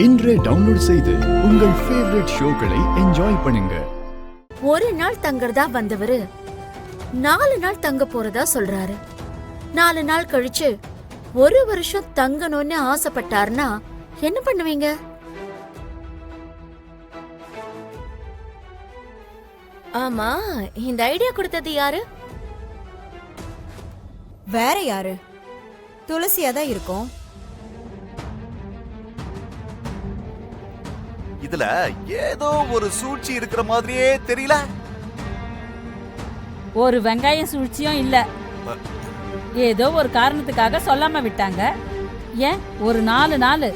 இன்றே டவுன்லோட் செய்து உங்கள் ஃபேவரட் ஷோக்களை என்ஜாய் பண்ணுங்க. ஒரு நாள் தங்கறதா வந்தவரு 4 நாள் தங்க போறதா சொல்றாரு. 4 நாள் கழிச்சு 1 வருஷம் தங்கணும்னு ஆசைப்பட்டாருன்னா என்ன பண்ணுவீங்க? ஆமா, இந்த ஐடியா கொடுத்தது யாரு? வேற யாரு? துளசியா தான் இருக்கும். இதுல ஏதோ ஒரு சூழ்ச்சி இருக்கிற மாதிரியே தெரியல. ஒரு வெங்காயம் சூழ்ச்சியும் இல்ல. ஏதோ ஒரு காரணத்துக்காக சொல்லாம விட்டாங்க. ஏன் ஒரு 4 நாள்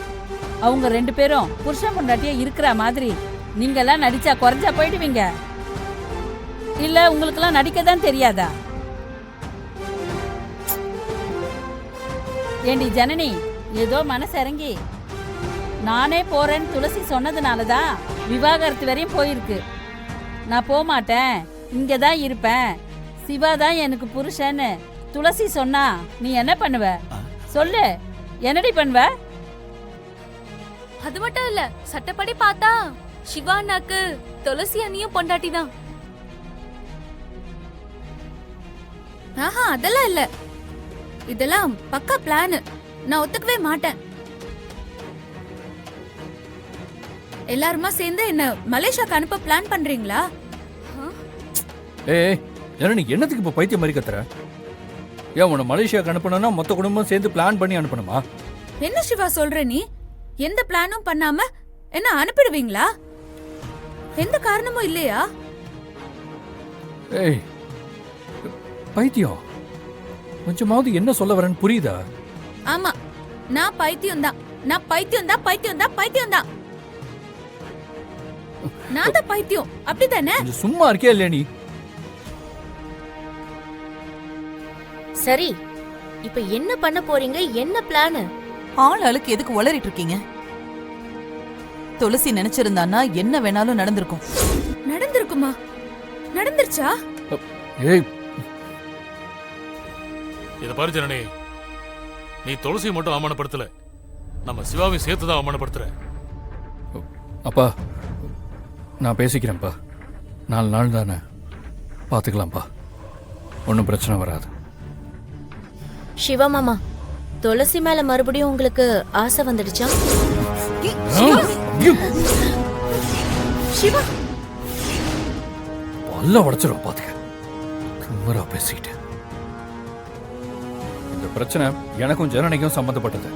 அவங்க 2 பேரும் புருஷன் பொண்டாட்டியா இருக்கிற மாதிரி நீங்கெல்லாம் நடிச்சா குறைஞ்சா போயிடுவீங்க. இல்ல உங்களுக்கெல்லாம் நடிக்க தான் தெரியாதா? ஏண்டி ஜனனி, ஏதோ மனசு இறங்கி நானே போறேன்னு துளசி சொன்னதுனாலதான் விவாகரத்து வரையும் போயிருக்கு. நான் போக மாட்டேன், இங்கதான் இருப்பேன், சிவா தான் எனக்கு புருஷன்னு துளசி சொன்னா நீ என்ன பண்ணுவ? சொல்லு, என்னடி பண்ணுவ? அது மட்டும் இல்ல, சட்டப்படி பார்த்தா சிவானாக்கு துளசி அண்ணியும் பொண்டாட்டி தான். ஆஹா, அதெல்லாம் இல்ல. இதெல்லாம் பக்கா பிளான். நான் ஒத்துக்கவே மாட்டேன். எல்லாருமா சேர்ந்து என்ன மலேசியாக்கு அனுப்ப பிளான் பண்றீங்களா? ஏய் ஜனனி, என்னத்துக்கு இப்ப பைத்தியம் மாதிரி கத்துற? ஏன் உன்னை மலேசியாவுக்கு அனுப்பணும்னா மொத்த குடும்பம் சேர்ந்து பிளான் பண்ணி அனுப்பணுமா? என்ன சிவா சொல்ற நீ? எந்த பிளானும் பண்ணாம என்ன அனுப்பிடுவீங்களா? எந்த காரணமும் இல்லையா? ஏய் பைத்தியம், கொஞ்சமாவது என்ன சொல்ல வரேன்னு புரியுதா? ஆமா, நான் பைத்தியம் தான். நான் பைத்தியம் தான், பைத்தியம் தான், பைத்தியம் தான். நான் தான் பைத்தியம், அப்படிதானே? கொஞ்சம் சும்மா இருக்கே இல்லையா நீ? சரி, இப்ப என்ன பண்ண போறீங்க? என்ன பிளான்? ஆள் ஆளுக்கு எதுக்கு உளறிட்டு இருக்கீங்க? துளசி நினைச்சிருந்தான்னா என்ன வேணாலும் நடந்திருக்கும். நடந்திருக்குமா? நடந்துருச்சா? ஏய் இத பாரு ஜனனி, நீ துளசியை மட்டும் அவமானப்படுத்தல, நம்ம சிவாவையும் சேர்த்துதான் அவமானப்படுத்துற. அப்பா, நான் பேசிக்கிறேன்ப்பா. 4 நாள் தானே, பார்த்துக்கலாம்ப்பா, ஒன்றும் பிரச்சனை வராது. சிவமாமா, துளசி மேல மறுபடியும் உங்களுக்கு ஆசை வந்துடுச்சா? சிவா, பல்ல உடைச்சிரும் பார்த்துக்க. திமிரா பேசிக்கிட்டு. இந்த பிரச்சனை எனக்கும் ஜனனிக்கும் சம்பந்தப்பட்டது.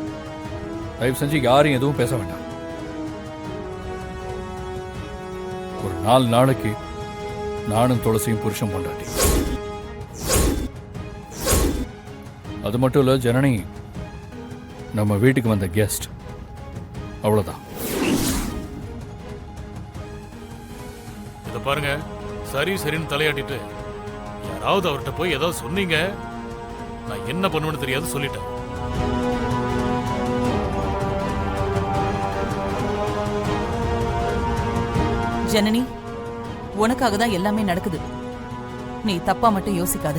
தயவு செஞ்சு யாரும் எதுவும் பேச வேண்டாம். ஒரு 4 நாளைக்கு நானும் துளசியும் புருஷன் பொண்டாட்டி. அது மட்டும் இல்ல ஜனனி, நம்ம வீட்டுக்கு வந்த கெஸ்ட், அவ்வளவுதான். இத பாருங்க, சரி சரின்னு தலையாட்டிட்டு யாராவது அவர்கிட்ட போய் ஏதாவது சொன்னீங்க, நான் என்ன பண்ணுவேன்னு தெரியாது சொல்லிட்டேன். ஜனனி, உனக்காக தான் எல்லாமே நடக்குது. நீ தப்பா மட்டும் யோசிக்காத.